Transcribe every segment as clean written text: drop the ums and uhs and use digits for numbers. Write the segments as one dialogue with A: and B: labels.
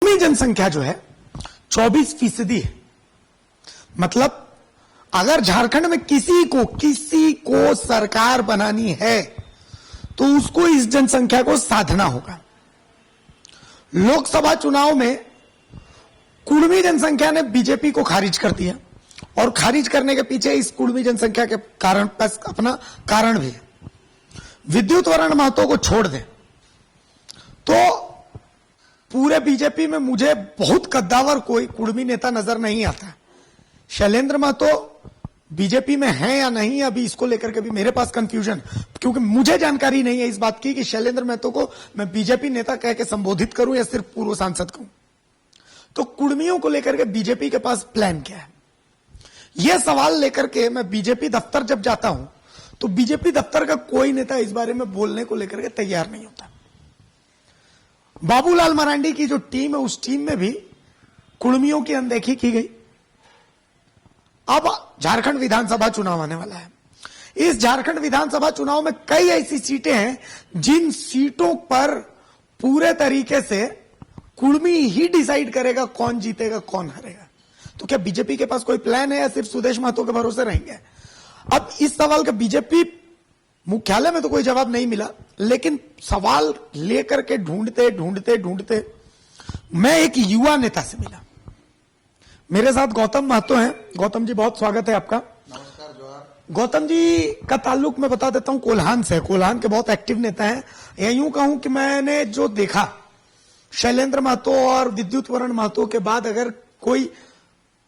A: कुड़मी जनसंख्या जो है 24% है। मतलब अगर झारखंड में किसी को सरकार बनानी है तो उसको इस जनसंख्या को साधना होगा। लोकसभा चुनाव में कुड़मी जनसंख्या ने बीजेपी को खारिज कर दिया और खारिज करने के पीछे इस कुड़मी जनसंख्या के कारण अपना कारण भी है। विद्युत वरण महतो को छोड़ दें तो पूरे बीजेपी में मुझे बहुत कद्दावर कोई कुड़मी नेता नजर नहीं आता। शैलेंद्र महतो बीजेपी में है या नहीं, अभी इसको लेकर के भी मेरे पास कंफ्यूजन, क्योंकि मुझे जानकारी नहीं है इस बात की कि शैलेंद्र महतो को मैं बीजेपी नेता कह के संबोधित करूं या सिर्फ पूर्व सांसद कहूं। तो कुड़मियों को लेकर के बीजेपी के पास प्लान क्या है, यह सवाल लेकर के मैं बीजेपी दफ्तर जब जाता हूं तो बीजेपी दफ्तर का कोई नेता इस बारे में बोलने को लेकर के तैयार नहीं होता। बाबूलाल मरांडी की जो टीम है उस टीम में भी कुड़मियों की अनदेखी की गई। अब झारखंड विधानसभा चुनाव आने वाला है। इस झारखंड विधानसभा चुनाव में कई ऐसी सीटें हैं जिन सीटों पर पूरे तरीके से कुड़मी ही डिसाइड करेगा कौन जीतेगा कौन हारेगा। तो क्या बीजेपी के पास कोई प्लान है या सिर्फ सुदेश महतो के भरोसे रहेंगे? अब इस सवाल का बीजेपी मुख्यालय में तो कोई जवाब नहीं मिला, लेकिन सवाल लेकर के ढूंढते मैं एक युवा नेता से मिला। मेरे साथ गौतम महतो हैं। गौतम जी बहुत स्वागत है आपका।
B: नमस्कार जोहार।
A: गौतम जी का ताल्लुक मैं बता देता हूं कोल्हान से। कोल्हान के बहुत एक्टिव नेता हैं। या यूं कहूं कि मैंने जो देखा शैलेंद्र महतो और विद्युत वरण महतो के बाद अगर कोई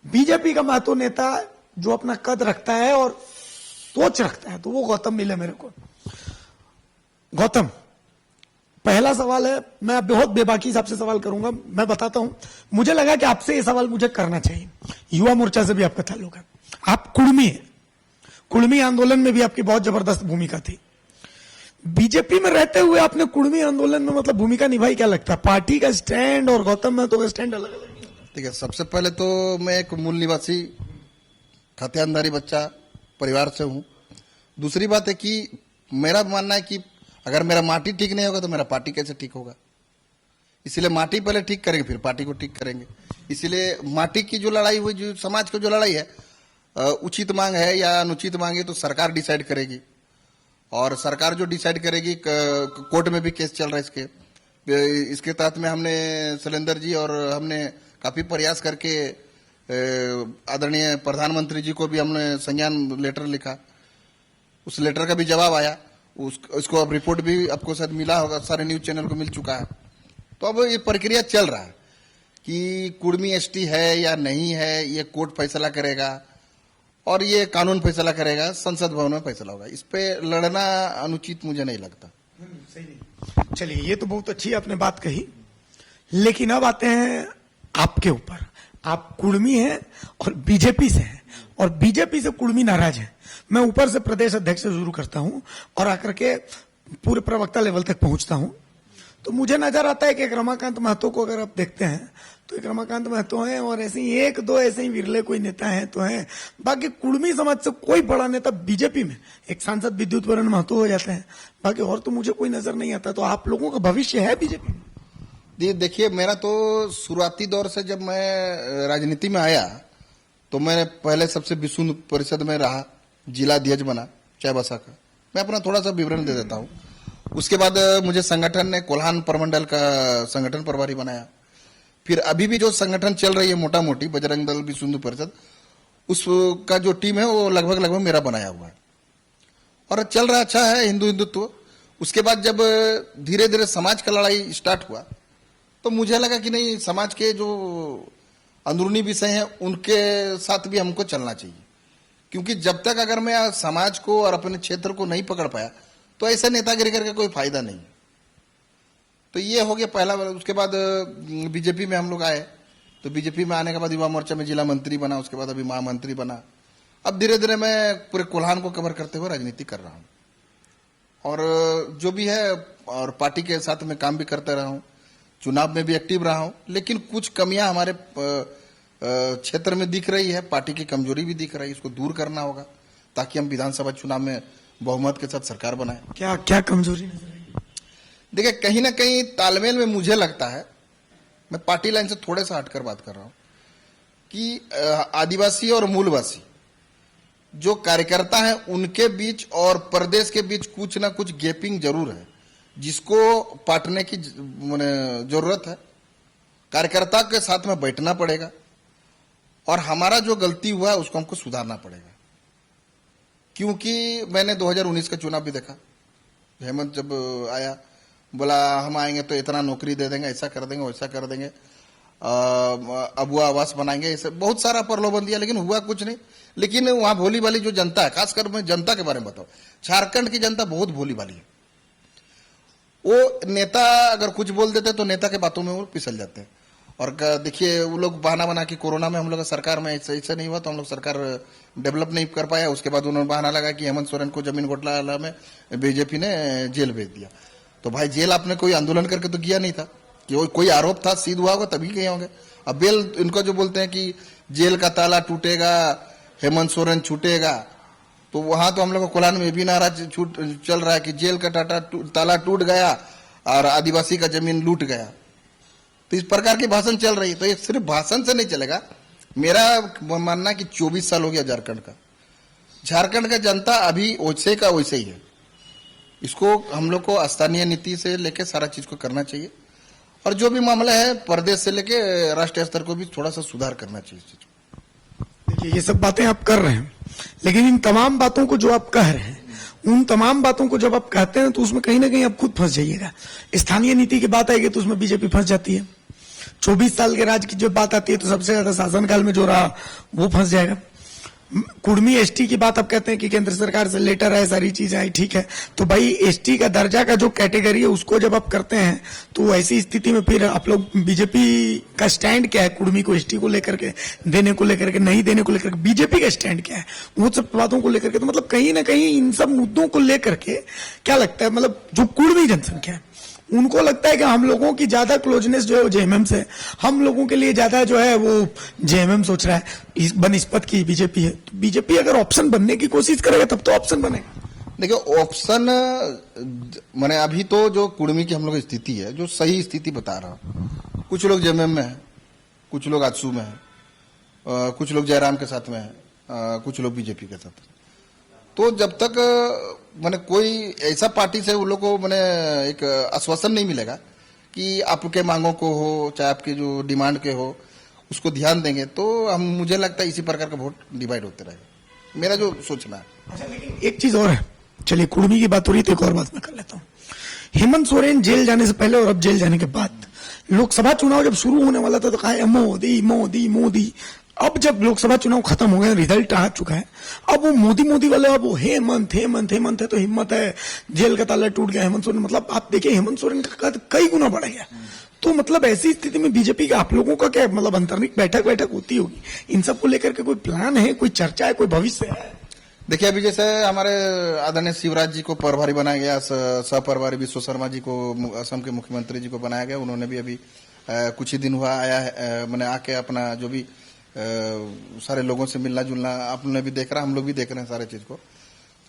A: बीजेपी का महतो नेता जो अपना कद रखता है और सोच रखता है तो वो गौतम मिले मेरे को। गौतम, पहला सवाल है, मैं बहुत बेबाकी से आपसे सवाल करूंगा। मैं बताता हूं, मुझे लगा कि आपसे ये सवाल मुझे करना चाहिए। युवा मोर्चा से भी आपका ताल्लुक है, आप कुड़मी है, कुड़मी आंदोलन में भी आपकी बहुत जबरदस्त भूमिका थी। बीजेपी में रहते हुए आपने कुड़मी आंदोलन में मतलब भूमिका निभाई, क्या लगता है? पार्टी का स्टैंड और गौतम महतो का स्टैंड अलग अलग?
B: ठीक है, सबसे पहले तो मैं एक मूल निवासी खातियानदारी बच्चा परिवार से हूं। दूसरी बात है कि मेरा मानना है कि अगर मेरा माटी ठीक नहीं होगा तो मेरा पार्टी कैसे ठीक होगा। इसलिए माटी पहले ठीक करेंगे फिर पार्टी को ठीक करेंगे। इसलिए माटी की जो लड़ाई हुई, जो समाज की जो लड़ाई है, उचित मांग है या अनुचित मांग है तो सरकार डिसाइड करेगी। और सरकार जो डिसाइड करेगी, कोर्ट में भी केस चल रहा है इसके तहत में हमने शैलेंद्र जी और हमने काफी प्रयास करके आदरणीय प्रधानमंत्री जी को भी हमने संज्ञान लेटर लिखा। उस लेटर का भी जवाब आया। उसको अब रिपोर्ट भी आपको शायद मिला होगा, सारे न्यूज चैनल को मिल चुका है। तो अब ये प्रक्रिया चल रहा है कि कुड़मी एसटी है या नहीं है, ये कोर्ट फैसला करेगा और ये कानून फैसला करेगा, संसद भवन में फैसला होगा। इस पे लड़ना अनुचित मुझे नहीं लगता।
A: सही नहीं। चलिए, ये तो बहुत अच्छी आपने बात कही, लेकिन अब आते हैं आपके ऊपर। आप कुड़मी हैं और बीजेपी से हैं और बीजेपी से कुड़मी नाराज है। मैं ऊपर से प्रदेश अध्यक्ष से शुरू करता हूं और आकर के पूरे प्रवक्ता लेवल तक पहुंचता हूं। तो मुझे नजर आता है कि एक रमाकांत महतो को अगर आप देखते हैं तो एक रमाकांत महतो हैं और ऐसे ही एक दो ऐसे ही विरले कोई नेता हैं तो हैं। बाकी कुड़मी समाज से कोई बड़ा नेता बीजेपी में, एक सांसद विद्युत वरण महतो हो जाते हैं, बाकी और तो मुझे कोई नजर नहीं आता। तो आप लोगों का भविष्य है बीजेपी में?
B: देखिए, मेरा तो शुरुआती दौर से जब मैं राजनीति में आया तो मैंने पहले सबसे विश्व परिषद में रहा, जिला अध्यक्ष बना चाईबासा का। मैं अपना थोड़ा सा विवरण दे देता हूं। उसके बाद मुझे संगठन ने कोल्हान प्रमंडल का संगठन प्रभारी बनाया। फिर अभी भी जो संगठन चल रही है मोटा मोटी बजरंग दल विश्व हिंदू परिषद, उसका जो टीम है वो लगभग मेरा बनाया हुआ है और चल रहा अच्छा है हिंदुत्व। उसके बाद जब धीरे धीरे समाज का लड़ाई स्टार्ट हुआ तो मुझे लगा कि नहीं, समाज के जो अंदरूनी विषय हैं उनके साथ भी हमको चलना चाहिए, क्योंकि जब तक अगर मैं समाज को और अपने क्षेत्र को नहीं पकड़ पाया तो ऐसे नेतागिरी करके कोई फायदा नहीं। तो ये हो गया पहला। उसके बाद बीजेपी में हम लोग आए तो बीजेपी में आने के बाद युवा मोर्चा में जिला मंत्री बना, उसके बाद अभी महामंत्री बना। अब धीरे धीरे मैं पूरे कोल्हान को कवर करते हुए राजनीति कर रहा हूँ और जो भी है और पार्टी के साथ में काम भी करते रहा हूँ, चुनाव में भी एक्टिव रहा हूं। लेकिन कुछ कमियां हमारे क्षेत्र में दिख रही है, पार्टी की कमजोरी भी दिख रही है, इसको दूर करना होगा ताकि हम विधानसभा चुनाव में बहुमत के साथ सरकार बनाएं।
A: क्या क्या कमजोरी नजर आई?
B: देखिए, कहीं ना कहीं तालमेल में मुझे लगता है मैं पार्टी लाइन से थोड़े सा हटकर बात कर रहा हूं कि आदिवासी और मूलवासी जो कार्यकर्ता हैं उनके बीच और प्रदेश के बीच कुछ ना कुछ गैपिंग जरूर है, जिसको पाटने की जरूरत है। कार्यकर्ता के साथ में बैठना पड़ेगा और हमारा जो गलती हुआ है उसको हमको सुधारना पड़ेगा। क्योंकि मैंने 2019 का चुनाव भी देखा, हेमंत जब आया बोला हम आएंगे तो इतना नौकरी दे देंगे, ऐसा कर देंगे, वैसा कर देंगे, अबुआ आवास बनाएंगे, ऐसे बहुत सारा प्रलोभन दिया, लेकिन हुआ कुछ नहीं। लेकिन वहां भोली भाली जो जनता है, खासकर मैं जनता के बारे में बताऊं, झारखंड की जनता बहुत भोली भाली है। वो नेता अगर कुछ बोल देते तो नेता के बातों में वो पिसल जाते हैं। और देखिए वो लोग बहाना बना कि कोरोना में हम लोग सरकार में ऐसा नहीं हुआ तो हम लोग सरकार डेवलप नहीं कर पाया। उसके बाद उन्होंने बहाना लगा कि हेमंत सोरेन को जमीन घोटाला में बीजेपी ने जेल भेज दिया। तो भाई जेल आपने कोई आंदोलन करके तो किया नहीं था, कि कोई आरोप था, सिद्ध हुआ होगा तभी गए होंगे। अब बेल इनको जो बोलते हैं कि जेल का ताला टूटेगा, हेमंत सोरेन छूटेगा, तो वहां तो हम लोग को कोलान में भी नारा चल रहा है कि जेल का ताला टूट गया और आदिवासी का जमीन लूट गया। तो इस प्रकार की भाषण चल रही है। तो ये सिर्फ भाषण से नहीं चलेगा। मेरा मानना कि 24 साल हो गया झारखंड का, झारखंड का जनता अभी वैसे का वैसे ही है। इसको हम लोग को स्थानीय नीति से लेके सारा चीज को करना चाहिए और जो भी मामला है प्रदेश से लेके राष्ट्रीय स्तर को भी थोड़ा सा सुधार करना चाहिए।
A: देखिए ये सब बातें आप कर रहे हैं, लेकिन इन तमाम बातों को जो आप कह रहे हैं, उन तमाम बातों को जब आप कहते हैं तो उसमें कहीं ना कहीं आप खुद फंस जाइएगा। स्थानीय नीति की बात आएगी तो उसमें बीजेपी फंस जाती है। 24 साल के राज की जो बात आती है तो सबसे ज्यादा शासनकाल में जो रहा वो फंस जाएगा। कुर्मी एसटी की बात आप कहते हैं कि केंद्र सरकार से लेटर है, सारी चीजें आई, ठीक है। तो भाई एसटी का दर्जा का जो कैटेगरी है उसको जब आप करते हैं तो ऐसी स्थिति में फिर आप लोग बीजेपी का स्टैंड क्या है? कुर्मी को एसटी को लेकर के देने को लेकर के, नहीं देने को लेकर के बीजेपी का स्टैंड क्या है? वो सब बातों को लेकर के तो मतलब कहीं ना कहीं इन सब मुद्दों को लेकर के क्या लगता है, मतलब जो कुर्मी जनसंख्या है उनको लगता है कि हम लोगों की ज्यादा क्लोजनेस जो है वो जेएमएम से, हम लोगों के लिए ज्यादा जो है वो जेएमएम सोच रहा है, इस बनस्पत की बीजेपी है। तो बीजेपी अगर ऑप्शन बनने की कोशिश करेगा तब तो ऑप्शन बनेगा।
B: देखिए ऑप्शन मैंने अभी तो जो कुर्मी की हम लोग स्थिति है, जो सही स्थिति बता रहा हूं, कुछ लोग जेएमएम में है, कुछ लोग आजसू में है, कुछ लोग जयराम के साथ में है, कुछ लोग बीजेपी के साथ। तो जब तक मैंने कोई ऐसा पार्टी से उन लोग को मैंने एक आश्वासन नहीं मिलेगा कि आपके मांगों को हो चाहे आपके जो डिमांड के हो उसको ध्यान देंगे, तो हम मुझे लगता है इसी प्रकार का वोट डिवाइड होते रहेगा, मेरा जो सोचना है।
A: अच्छा लेकिन एक चीज और है, चलिए कुर्मी की बात हो रही थी, एक और बात मैं कर लेता हूँ। हेमंत सोरेन जेल जाने से पहले और अब जेल जाने के बाद लोकसभा चुनाव जब शुरू होने वाला था तो कहा मोदी मोदी मोदी। अब जब लोकसभा चुनाव खत्म हो गए, रिजल्ट आ चुका है, अब वो मोदी मोदी वाले, अब वो हेमंत हेमंत हेमंत है तो हिम्मत है, जेल का ताला टूट गया हेमंत सोरेन। मतलब आप देखिए हेमंत सोरेन का कद कई गुना बढ़ गया। तो मतलब ऐसी स्थिति में बीजेपी का आप लोगों का क्या मतलब अंतर्निहित बैठक होती होगी, इन सबको लेकर के कोई प्लान है, कोई चर्चा है, कोई भविष्य है?
B: देखिए अभी जैसे हमारे आदरणीय शिवराज जी को प्रभारी बनाया गया, सह प्रभारी विश्व शर्मा जी को असम के मुख्यमंत्री जी को बनाया गया। उन्होंने भी अभी कुछ ही दिन हुआ आया है, मैंने आके अपना जो भी सारे लोगों से मिलना जुलना आपने भी देख रहा, हम लोग भी देख रहे हैं सारे चीज को।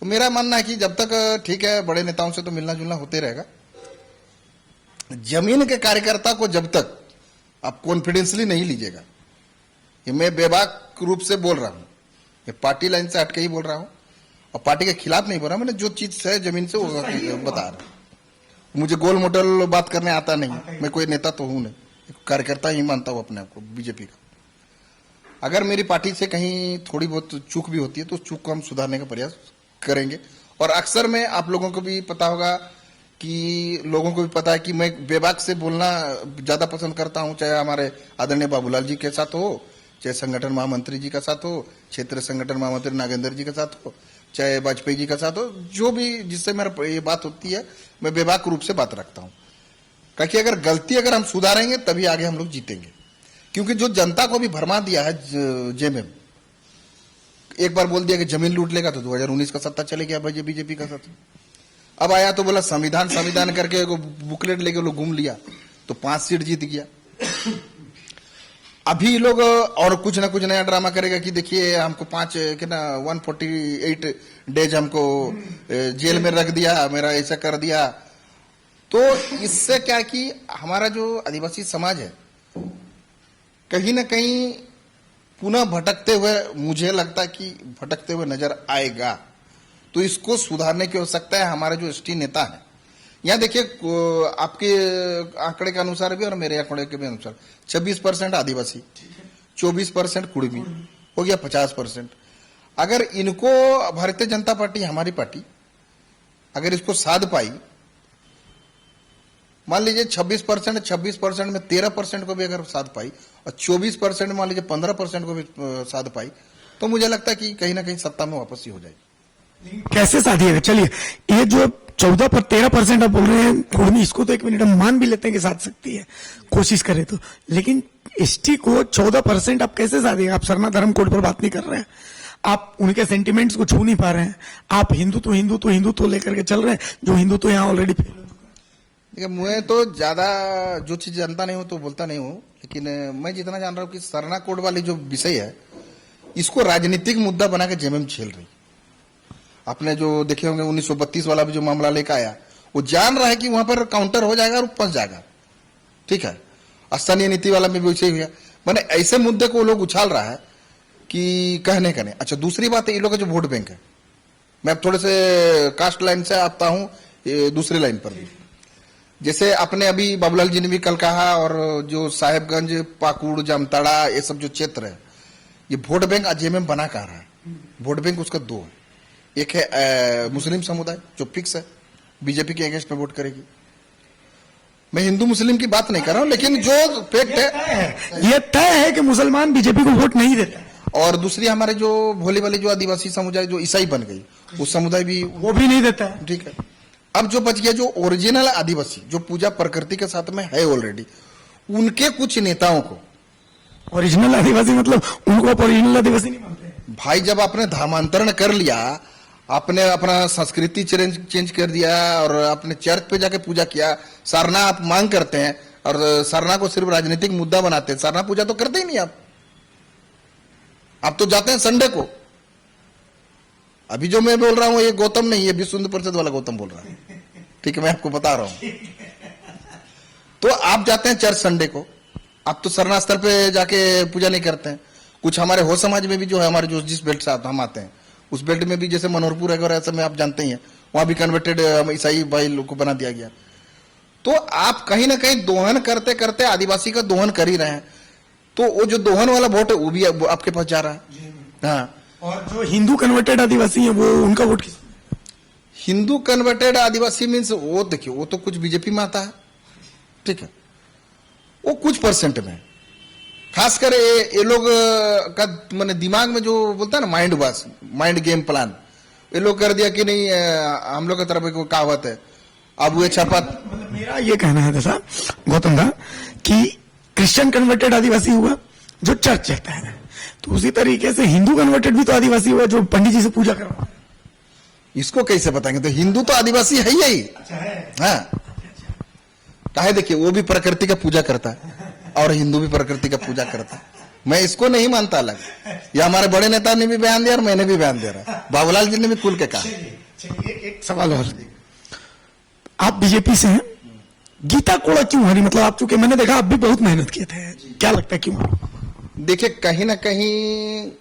B: तो मेरा मानना है कि जब तक ठीक है बड़े नेताओं से तो मिलना जुलना होते रहेगा, जमीन के कार्यकर्ता को जब तक आप कॉन्फिडेंसली नहीं लीजिएगा, ये मैं बेबाक रूप से बोल रहा हूं, ये पार्टी लाइन से हटके ही बोल रहा हूं और पार्टी के खिलाफ नहीं बोल रहा, मैंने जो चीज है जमीन से वो बता रहा हूं। मुझे गोल मोटल बात करने आता नहीं, मैं कोई नेता तो हूं नहीं, कार्यकर्ता ही मानता हूं अपने आप को बीजेपी का। अगर मेरी पार्टी से कहीं थोड़ी बहुत चूक भी होती है तो उस चूक को हम सुधारने का प्रयास करेंगे। और अक्सर में आप लोगों को भी पता होगा कि लोगों को भी पता है कि मैं बेबाक से बोलना ज्यादा पसंद करता हूं, चाहे हमारे आदरणीय बाबूलाल जी के साथ हो, चाहे संगठन महामंत्री जी का साथ हो, क्षेत्रीय संगठन महामंत्री नागेंद्र जी के साथ हो, चाहे वाजपेयी जी का साथ हो, जो भी जिससे मेरा ये बात होती है मैं बेबाक रूप से बात रखता हूं। क्योंकि अगर गलती अगर हम सुधारेंगे तभी आगे हम लोग जीतेंगे। क्योंकि जो जनता को भी भरमा दिया है जेएमएम, एक बार बोल दिया कि जमीन लूट लेगा तो 2019 का सत्ता चले गया भाई बीजेपी का सत्ता। अब आया तो बोला संविधान संविधान करके बुकलेट लेके लोग घूम लिया तो 5 सीट जीत गया। अभी लोग और कुछ ना कुछ नया ड्रामा करेगा कि देखिए हमको 148 डेज हमको जेल में रख दिया, मेरा ऐसा कर दिया। तो इससे क्या कि हमारा जो आदिवासी समाज है कहीं ना कहीं पुनः भटकते हुए, मुझे लगता है कि भटकते हुए नजर आएगा। तो इसको सुधारने की आवश्यकता है। हमारे जो एसटी नेता है, यहाँ देखिए, आपके आंकड़े के अनुसार भी और मेरे आंकड़े के भी अनुसार 26% आदिवासी, 24% कुड़मी, हो गया 50%। अगर इनको भारतीय जनता पार्टी, हमारी पार्टी अगर इसको साध पाई, मान लीजिए 26% में 13% को भी अगर साध पाई और 24% मान लीजिए 15% को भी साध पाई, तो मुझे लगता है कि कहीं ना कहीं सत्ता में वापस ही हो जाएगी।
A: कैसे साधिएगा? चलिए, ये जो 13% आप बोल रहे हैं कुर्मी, इसको तो 1 मिनट हम मान भी लेते हैं कि साध सकती है, कोशिश करें तो, लेकिन एसटी को 14% आप कैसे साधिएगा? आप सरना धर्म कोड पर बात नहीं कर रहे हैं, आप उनके सेंटिमेंट्स को छू नहीं पा रहे हैं, आप हिंदुत्व लेकर के चल रहे हैं, जो हिंदुत्व यहाँ ऑलरेडी फेल हो चुका है।
B: देखिए, मैं तो ज्यादा जो चीज जानता नहीं हूं तो बोलता नहीं हूं, लेकिन मैं जितना जान रहा हूं कि सरना कोड वाली जो विषय है, इसको राजनीतिक मुद्दा बना के जेएमएम झेल रही। आपने जो देखे होंगे 1932 वाला भी जो मामला लेकर आया, वो जान रहा है कि वहां पर काउंटर हो जाएगा और फंस जाएगा, ठीक है। स्थानीय नीति वाला में भी वैसे ही हुआ। मैंने ऐसे मुद्दे को लोग उछाल रहा है कि कहने का नहीं। अच्छा, दूसरी बात है, ये लोग का जो वोट बैंक है, मैं थोड़े से कास्ट लाइन से आता हूं दूसरी लाइन पर भी। जैसे अपने अभी बाबूलाल जी ने भी कल कहा, और जो साहेबगंज, पाकुड़, जामताड़ा, ये सब जो क्षेत्र है, ये वोट बैंक जेएमएम बना कर रहा है। वोट बैंक उसका दो है, एक है मुस्लिम समुदाय जो फिक्स है, बीजेपी के अगेंस्ट में वोट करेगी। मैं हिंदू मुस्लिम की बात नहीं कर रहा हूं, लेकिन जो फैक्ट है,
A: ये तय है कि मुसलमान बीजेपी को वोट नहीं देते।
B: और दूसरी हमारे जो भोले वाले जो आदिवासी समुदाय जो ईसाई बन गई, वो समुदाय भी
A: वो भी नहीं देता है,
B: ठीक है। अब जो बच गया जो ओरिजिनल आदिवासी, जो पूजा प्रकृति के साथ में है ऑलरेडी, उनके कुछ नेताओं को,
A: ओरिजिनल आदिवासी मतलब उनको आप ओरिजिनल आदिवासी नहीं मानते
B: भाई, जब आपने धर्मांतरण कर लिया, आपने अपना संस्कृति चेंज कर दिया और अपने चर्च पे जाके पूजा किया, सरना आप मांग करते हैं और सरना को सिर्फ राजनीतिक मुद्दा बनाते हैं, सरना पूजा तो करते ही नहीं आप तो जाते हैं संडे को। अभी जो मैं बोल रहा हूं ये गौतम नहीं, ये विश्व हिंदू परिषद वाला गौतम बोल रहा है, ठीक है, मैं आपको बता रहा हूं। तो आप जाते हैं चर्च संडे को, आप तो सरना स्थल पे जाके पूजा नहीं करते हैं। कुछ हमारे हो समाज में भी जो है, हमारे जो जिस बेल्ट से हम आते हैं, उस बेल्ट में भी जैसे मनोहरपुर है और ऐसे में आप जानते ही हैं, वहां भी कन्वर्टेड ईसाई भाई लोग को बना दिया गया। तो आप कहीं ना कहीं दोहन करते करते आदिवासी का दोहन कर ही रहे हैं। तो वो जो दोहन वाला वोट है, वो भी आपके पास जा रहा है। हाँ,
A: और जो हिंदू कन्वर्टेड आदिवासी है, वो उनका वोट किस?
B: हिंदू कन्वर्टेड आदिवासी मीन्स वो देखिए, वो तो कुछ बीजेपी में आता है, ठीक है, वो कुछ परसेंट में, खासकर ये लोग का मैंने दिमाग में जो बोलता है ना माइंड गेम प्लान, ये लोग कर दिया कि नहीं, हम लोग की तरफ एक कहावत है, अब वो छापा।
A: मेरा ये कहना है जैसा गौतम दा कि क्रिश्चियन कन्वर्टेड आदिवासी हुआ जो चर्च जाता है, तो उसी तरीके से हिंदू कन्वर्टेड भी तो आदिवासी हुआ जो पंडित जी से पूजा करवा।
B: इसको कैसे बताएंगे? तो हिंदू तो आदिवासी है ही। हाँ, काहे, देखिए, वो भी प्रकृति का पूजा करता है और हिंदू भी प्रकृति का पूजा करता है। मैं इसको नहीं मानता अलग। ये हमारे बड़े नेता ने भी बयान दिया और मैंने भी बयान दे रहा, बाबूलाल जी ने भी खुल के कहा।
A: एक सवाल और, आप बीजेपी से हैं, गीता कोड़ा क्यों हरी? मतलब आप, चूंकि मैंने देखा आप भी बहुत मेहनत किए थे, क्या लगता है क्यों?
B: देखिए, कहीं ना कहीं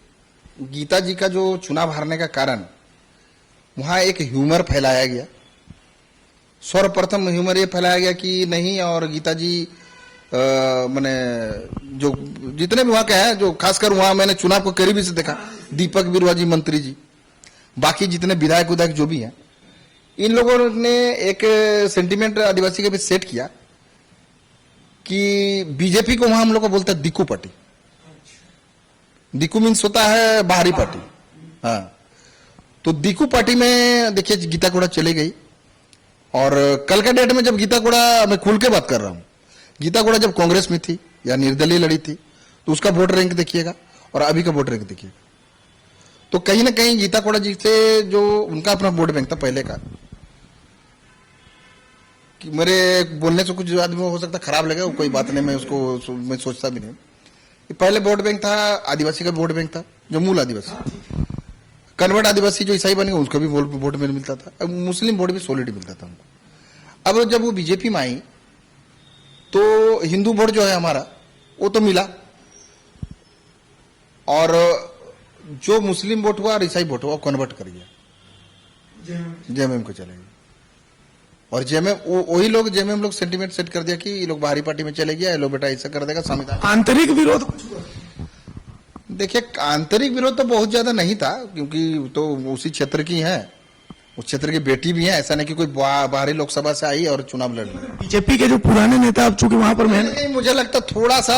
B: गीता जी का जो चुनाव हारने का कारण, वहां एक ह्यूमर फैलाया गया। सर्वप्रथम ह्यूमर ये फैलाया गया कि नहीं, और गीता जी मैंने जो जितने भी वहां के हैं, जो खासकर वहां मैंने चुनाव को करीबी से देखा, दीपक बिरुआ जी, मंत्री जी, बाकी जितने विधायक जो भी हैं, इन लोगों ने एक सेंटिमेंट आदिवासी के बीच सेट किया कि बीजेपी को वहां हम लोग को बोलते हैं दिक्कू पार्टी। दिक्कू मीन्स होता है बाहरी पार्टी। हाँ, तो दिक्कू पार्टी में देखिए गीता कोड़ा चली गई। और कल के डेट में जब गीता कोड़ा, मैं खुल के बात कर रहा हूं, गीता कोड़ा जब कांग्रेस में थी या निर्दलीय लड़ी थी, तो उसका वोट रैंक देखिएगा और अभी का वोट रैंक देखिएगा, तो कहीं ना कहीं गीता कोड़ा जी से जो उनका अपना वोट बैंक था पहले का, कि मेरे बोलने से कुछ आदमी हो सकता खराब लगे, वो कोई बात नहीं, मैं उसको मैं सोचता भी नहीं। पहले वोट बैंक था, आदिवासी का वोट बैंक था, जो मूल आदिवासी, कन्वर्ट आदिवासी जो ईसाई बने उसका भी वोट में मिलता था, मुस्लिम वोट भी सॉलिड मिलता था उनको। अब जब वो बीजेपी में आई तो हिंदू वोट जो है हमारा, वो तो मिला, और जो मुस्लिम वोट हुआ और ईसाई वोट हुआ वो कन्वर्ट कर गया जेएमएम को चले गए। और जेएमएम वही लोग जेएमएम लोग सेंटीमेंट सेट कर दिया कि ये लोग बाहरी पार्टी में चले गया, ये लोग बेटा ऐसा कर देगा संविधान।
A: आंतरिक विरोध
B: देखिए आंतरिक विरोध तो बहुत ज्यादा नहीं था, क्योंकि तो उसी क्षेत्र की है, उस क्षेत्र की बेटी भी है, ऐसा नहीं कि कोई बाहरी लोकसभा से आई और चुनाव लड़ रही।
A: बीजेपी के जो पुराने नेता अब चूंकि वहां पर
B: मुझे लगता थोड़ा सा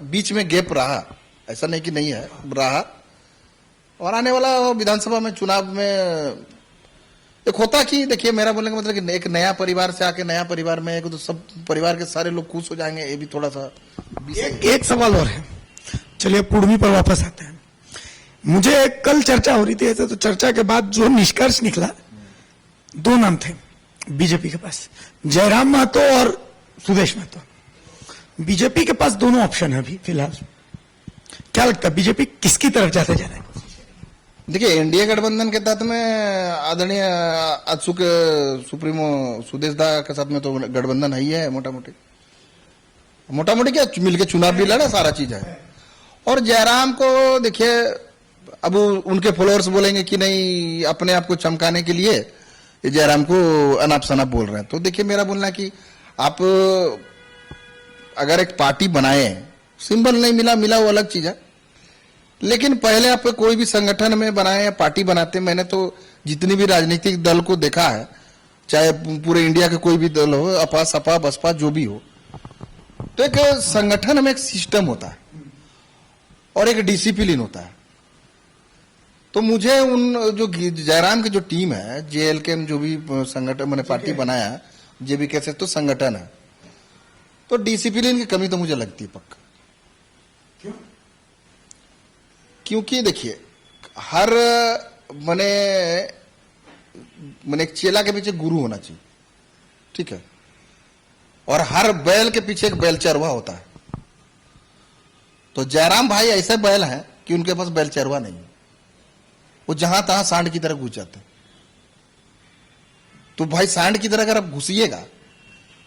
B: बीच में गैप रहा, ऐसा नहीं कि नहीं है, रहा। और आने वाला विधानसभा में चुनाव में एक होता कि देखिए मेरा बोलने का मतलब कि एक नया परिवार से आके नया परिवार में एक तो सब परिवार के सारे लोग खुश हो जाएंगे, ये भी थोड़ा सा
A: एक सवाल और है। चलिए कुर्मी पर वापस आते हैं। मुझे कल चर्चा हो रही थी ऐसे, तो चर्चा के बाद जो निष्कर्ष निकला, दो नाम थे बीजेपी के पास, जयराम महतो और सुदेश महतो। बीजेपी के पास दोनों ऑप्शन है अभी फिलहाल। क्या लगता है बीजेपी किसकी तरफ जाते जा रहा है?
B: देखिए एनडीए गठबंधन के तहत में आदरणीय आजसू के सुप्रीमो सुदेश दा के साथ में तो गठबंधन है ही है, मोटा मोटी क्या मिलके चुनाव भी लड़ा, सारा चीज है। और जयराम को देखिए अब उनके फॉलोअर्स बोलेंगे कि नहीं, अपने आप को चमकाने के लिए ये जयराम को अनाप शनाप बोल रहे हैं। तो देखिए मेरा बोलना है कि आप अगर एक पार्टी बनाए, सिंबल नहीं मिला वो अलग चीज है, लेकिन पहले आप कोई भी संगठन में बनाए या पार्टी बनाते, मैंने तो जितनी भी राजनीतिक दल को देखा है, चाहे पूरे इंडिया के कोई भी दल हो, अपा सपा बसपा जो भी हो, तो एक संगठन में एक सिस्टम होता है और एक डिसिप्लिन होता है। तो मुझे उन जो जयराम की जो टीम है, जेएलके में जो भी संगठन मैंने पार्टी बनाया, जे भी कैसे तो संगठन है, तो डिसिप्लिन की कमी तो मुझे लगती है पक्का। क्योंकि देखिए हर मैंने एक चेला के पीछे गुरु होना चाहिए, ठीक है, और हर बैल के पीछे एक बैल चरवा होता है। तो जयराम भाई ऐसे बैल हैं कि उनके पास बैल चरवा नहीं है, वो जहां तहां सांड की तरह घुस जाते हैं। तो भाई सांड की तरह अगर आप घुसिएगा,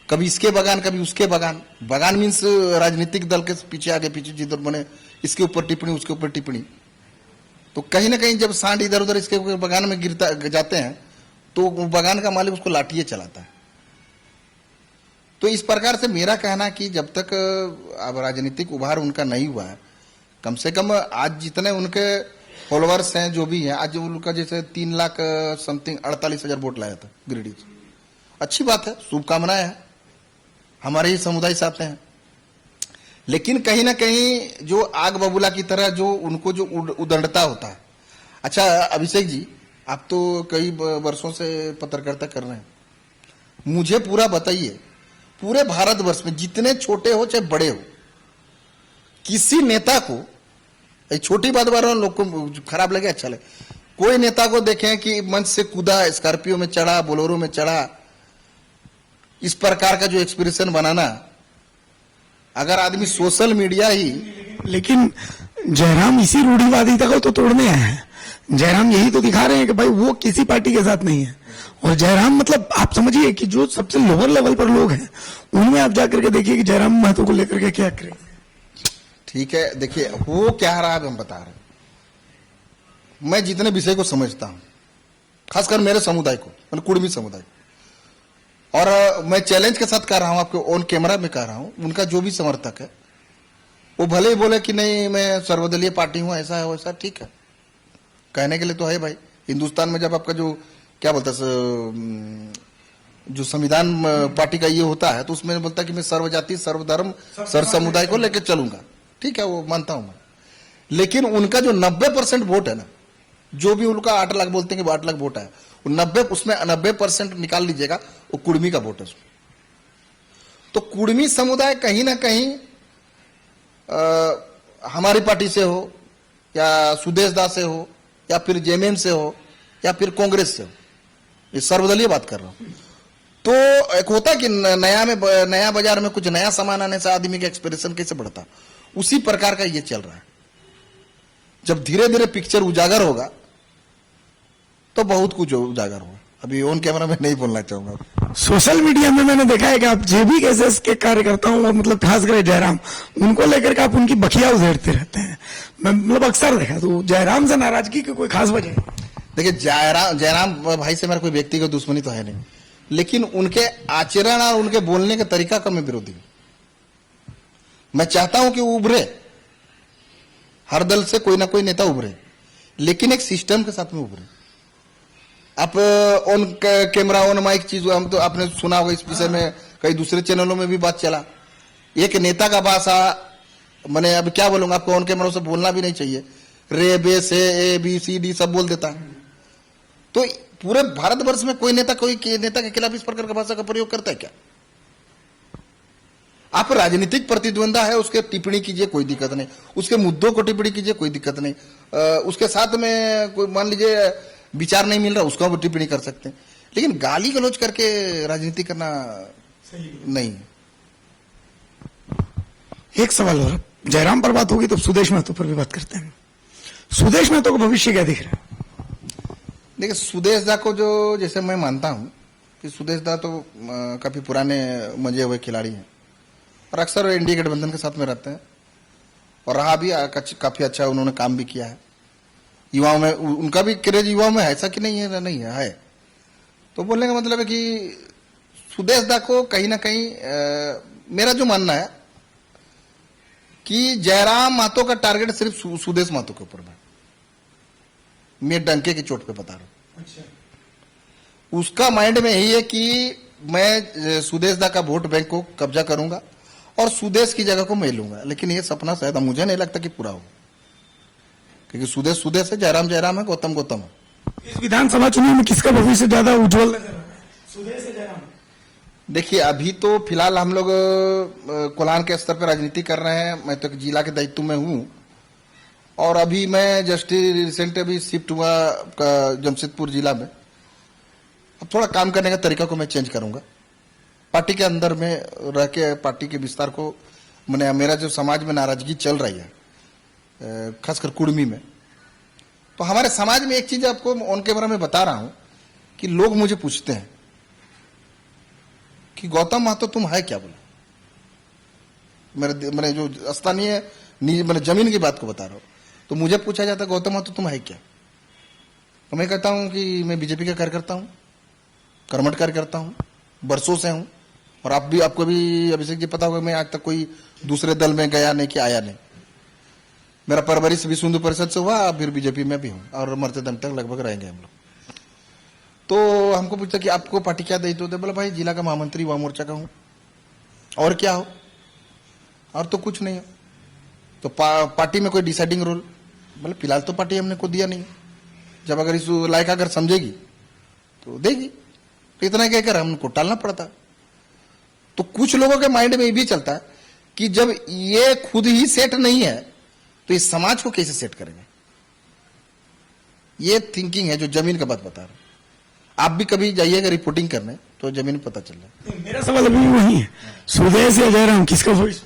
B: कभी इसके बगान कभी उसके बगान, बगान मीन्स राजनीतिक दल के पीछे आगे पीछे, जिधर मैंने इसके ऊपर टिप्पणी उसके ऊपर टिप्पणी, तो कहीं ना कहीं जब सांड इधर उधर इसके बगान में गिरता जाते हैं तो बगान का मालिक उसको लाठिए चलाता है। तो इस प्रकार से मेरा कहना कि जब तक अब राजनीतिक उभार उनका नहीं हुआ है, कम से कम आज जितने उनके फॉलोअर्स हैं जो भी हैं, आज उनका जैसे 3 लाख समथिंग 48,000 वोट लाया था गिरिडीह, अच्छी बात है, शुभकामनाएं हैं, हमारे ही समुदाय से आते हैं। लेकिन कहीं ना कहीं जो आग बबूला की तरह जो उनको जो उदंडता होता है। अच्छा अभिषेक जी, आप तो कई वर्षों से पत्रकारिता कर रहे हैं, मुझे पूरा बताइए, पूरे भारतवर्ष में जितने छोटे हो चाहे बड़े हो, किसी नेता को, छोटी बात बार लोग को खराब लगे अच्छा लगे, कोई नेता को देखें कि मंच से कूदा, स्कॉर्पियो में चढ़ा, बोलेरो में चढ़ा, इस प्रकार का जो एक्सप्रेशन बनाना, अगर आदमी सोशल मीडिया ही।
A: लेकिन जयराम इसी रूढ़िवादिता को तो तोड़ने आए हैं। जयराम यही तो दिखा रहे हैं कि भाई वो किसी पार्टी के साथ नहीं है। और जयराम मतलब आप समझिए कि जो सबसे लोअर लेवल पर लोग हैं, उनमें आप जाकर के देखिए कि जयराम महतो को लेकर के क्या करें।
B: ठीक है, देखिए वो क्या रहा है हम बता रहे हैं। मैं जितने विषय को समझता हूं, खासकर मेरे समुदाय को, मतलब कुर्मी समुदाय, और मैं चैलेंज के साथ कह रहा हूं, आपको ऑन कैमरा में कह रहा हूं, उनका जो भी समर्थक है वो भले ही बोले कि नहीं मैं सर्वदलीय पार्टी हूं, ऐसा है वैसा, ठीक है, कहने के लिए तो है भाई। हिंदुस्तान में जब आपका जो क्या बोलता है जो संविधान पार्टी का ये होता है, तो उसमें बोलता है कि मैं सर्वजाति सर्वधर्म सर्व समुदाय को लेकर चलूंगा, ठीक है, वो मानता हूं मैं। लेकिन उनका जो 90% वोट है ना, जो भी उनका 8 लाख बोलते हैं कि 8 लाख वोट है, 90 उसमें 90% निकाल लीजिएगा, वो कुर्मी का वोट है। तो कुर्मी समुदाय कहीं ना कहीं हमारी पार्टी से हो या सुदेश दा से हो या फिर जेएमएम से हो या फिर कांग्रेस से हो, ये सर्वदलीय बात कर रहा हूं। तो एक होता है कि नया बाजार में कुछ नया सामान आने से आदमी का एक्सप्रेशन कैसे बढ़ता, उसी प्रकार का ये चल रहा है। जब धीरे धीरे पिक्चर उजागर होगा तो बहुत कुछ उजागर होगा। अभी ऑन कैमरा में नहीं बोलना चाहूंगा।
A: सोशल मीडिया में मैंने देखा है कि आप जेबी केसेस के कार्यकर्ताओं और मतलब खास कर जयराम, उनको लेकर के आप उनकी बखिया उधेड़ते रहते हैं। मैं मतलब अक्सर देखा तो जयराम से नाराजगी की कोई खास वजह है?
B: देखिए, जयराम भाई से मेरा कोई व्यक्तिगत दुश्मनी तो है नहीं, लेकिन उनके आचरण और उनके बोलने का तरीका का मैं विरोधी हूं। मैं चाहता हूं कि वो उभरे, हर दल से कोई ना कोई नेता उभरे, लेकिन एक सिस्टम के साथ में उभरे। आप ऑन कैमरा ऑन माइक चीज, हम तो आपने सुना होगा इस विषय में, कई दूसरे चैनलों में भी बात चला। एक नेता का भाषा, मैंने अब क्या बोलूंगा आपको, ऑन कैमरा से बोलना भी नहीं चाहिए, रे बे से ए बी सी डी सब बोल देता है। तो पूरे भारतवर्ष में कोई नेता के खिलाफ इस प्रकार का भाषा का प्रयोग करता है क्या? आप राजनीतिक प्रतिद्वंदा है, उसके टिप्पणी कीजिए, कोई दिक्कत नहीं, उसके मुद्दों को टिप्पणी कीजिए, कोई दिक्कत नहीं, उसके साथ में कोई मान लीजिए विचार नहीं मिल रहा, उसका भी टिप्पणी कर सकते हैं, लेकिन गाली गलौज करके राजनीति करना नहीं।
A: एक सवाल और, जयराम पर बात होगी तो सुदेश महतो पर भी बात करते हैं। सुदेश महतो का भविष्य क्या दिख रहा है?
B: देखिए, सुदेश दा को जो जैसे मैं मानता हूं कि सुदेश दा तो काफी पुराने मजे हुए खिलाड़ी हैं और अक्सर एनडीए गठबंधन के साथ में रहते हैं और रहा भी काफी अच्छा, उन्होंने काम भी किया है। युवाओं में उनका भी क्रेज युवाओं में है, ऐसा कि नहीं है, नहीं है। तो बोलने का मतलब है कि सुदेश दा को कहीं ना कहीं मेरा जो मानना है कि जयराम महतो का टारगेट सिर्फ सुदेश महतो के ऊपर है। मैं डंके की चोट पे बता रहा हूं। अच्छा। उसका माइंड में यही है कि मैं सुदेश दा का वोट बैंक को कब्जा करूंगा और सुदेश की जगह को मैं लूंगा, लेकिन ये सपना शायद मुझे नहीं लगता कि पूरा होगा, क्योंकि सुदेश सुदेश है, जयराम जयराम है, गौतम गौतम है।
A: इस विधानसभा चुनाव में किसका भविष्य ज्यादा उज्जवल नजर आ रहा है, सुदेश या जयराम?
B: देखिए, अभी तो फिलहाल हम लोग कोल्हान के स्तर पर राजनीति कर रहे हैं। मैं तो जिला के दायित्व में हूं और अभी मैं जस्ट रिसेंट अभी शिफ्ट हुआ जमशेदपुर जिला में। अब थोड़ा काम करने का तरीका को मैं चेंज करूंगा, पार्टी के अंदर में रह के पार्टी के विस्तार को, मैंने मेरा जो समाज में नाराजगी चल रही है खासकर कुर्मी में, तो हमारे समाज में एक चीज आपको ऑन कैमरा में बता रहा हूं कि लोग मुझे पूछते हैं कि गौतम महतो तुम है क्या? बोला, मेरे जो स्थानीय मैंने जमीन की बात को बता रहा हूं, तो मुझे पूछा जाता है गौतम महतो तुम है क्या? तो मैं कहता हूं कि मैं बीजेपी का कार्यकर्ता हूं, कर्मठ कार्यकर्ता हूं, बरसों से हूं, और आपको भी अभिषेक जी पता होगा मैं आज तक कोई दूसरे दल में गया नहीं कि आया नहीं। मेरा परवरिश विश्व हिंदू परिषद से हुआ, फिर बीजेपी में भी हूं और मरते दम तक लगभग रहेंगे हम लोग। तो हमको पूछता कि आपको पार्टी क्या दायित्व होता है? बोला भाई जिला का महामंत्री युवा मोर्चा का हूं, और क्या हो, और तो कुछ नहीं हो। तो पार्टी में कोई डिसाइडिंग रोल? बोले फिलहाल तो पार्टी हमने को दिया नहीं, जब अगर इस लायक अगर समझेगी तो देगी, तो इतना कहकर हमको टालना पड़ता। तो कुछ लोगों के माइंड में ये भी चलता है कि जब ये खुद ही सेट नहीं है तो इस समाज को कैसे सेट करेंगे। ये थिंकिंग है जो जमीन का बात बता रहा हूं। आप भी कभी जाइएगा रिपोर्टिंग करने तो जमीन पता चल जाए।
A: मेरा सवाल अभी वही है, सुदेश या जयराम, किसका भविष्य?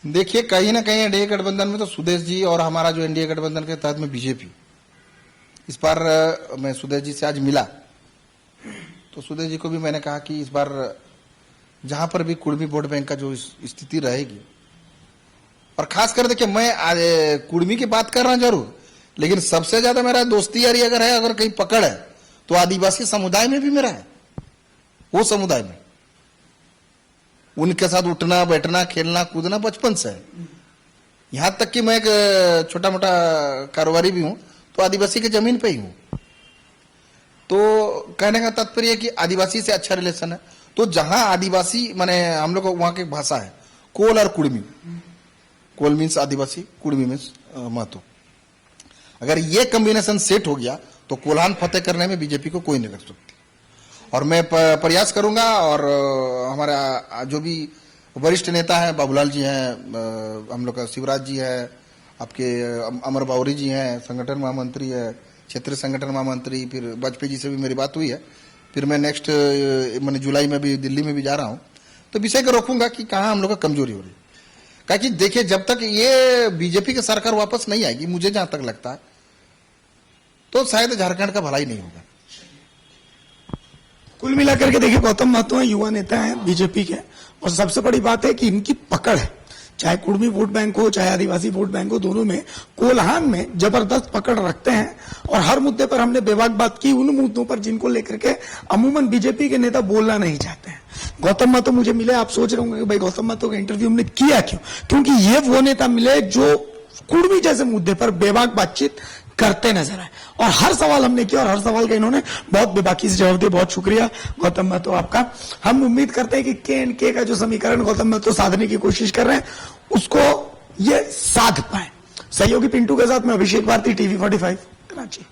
B: देखिए, कहीं ना कहीं एनडीए गठबंधन में तो सुदेश जी और हमारा जो एनडीए गठबंधन के तहत में बीजेपी, इस बार मैं सुदेश जी से आज मिला तो सुदेश जी को भी मैंने कहा कि इस बार जहां पर भी कुर्मी वोट बैंक का जो स्थिति रहेगी, और खासकर देखिए मैं कुर्मी की बात कर रहा हूं जरूर, लेकिन सबसे ज्यादा मेरा दोस्ती यारी अगर है, अगर कहीं पकड़ है तो आदिवासी समुदाय में भी मेरा है। वो समुदाय में उनके साथ उठना बैठना खेलना कूदना बचपन से है। यहां तक कि मैं एक छोटा मोटा कारोबारी भी हूं तो आदिवासी के जमीन पे ही हूं। तो कहने का तात्पर्य कि आदिवासी से अच्छा रिलेशन है। तो जहां आदिवासी माने हम लोग वहां की भाषा है कोल और कुर्मी, कोल मीन्स आदिवासी, कुर्मी मीन्स महतो। अगर ये कॉम्बिनेशन सेट हो गया तो कोल्हान फतेह करने में बीजेपी को कोई नहीं रख सकती। और मैं प्रयास करूंगा, और हमारा जो भी वरिष्ठ नेता है, बाबूलाल जी हैं, हम लोग का शिवराज जी है, आपके अमर बावरी जी हैं, संगठन महामंत्री है, क्षेत्रीय संगठन महामंत्री, फिर वाजपेयी जी से भी मेरी बात हुई है। फिर मैं नेक्स्ट मैंने जुलाई में भी दिल्ली में भी जा रहा हूं, तो विषय को रोकूंगा कि कहां हम लोग का कमजोरी हो रही है। क्योंकि देखिए, जब तक ये बीजेपी की सरकार वापस नहीं आएगी, मुझे जहां तक लगता है, तो शायद झारखंड का भलाई नहीं होगा।
A: कुल मिलाकर के देखिए, गौतम महतो युवा नेता हैं बीजेपी के, और सबसे बड़ी बात है कि इनकी पकड़ है, चाहे कुर्मी वोट बैंक हो चाहे आदिवासी वोट बैंक हो, दोनों में कोल्हान में जबरदस्त पकड़ रखते हैं। और हर मुद्दे पर हमने बेबाक बात की, उन मुद्दों पर जिनको लेकर के अमूमन बीजेपी के नेता बोलना नहीं चाहते हैं। गौतम महतो मुझे मिले, आप सोच रहे होंगे कि भाई गौतम महतो का इंटरव्यू हमने किया क्यों? क्योंकि ये वो नेता मिले जो कुर्मी जैसे मुद्दे पर बेबाक बातचीत करते नजर आए, और हर सवाल हमने किया और हर सवाल का इन्होंने बहुत बेबाकी से जवाब दिया। बहुत शुक्रिया गौतम महतो आपका। हम उम्मीद करते हैं कि K&K का जो समीकरण गौतम महतो साधने की कोशिश कर रहे हैं उसको ये साध पाए। सहयोगी पिंटू के साथ मैं अभिषेक भारती, TV 45 कराची।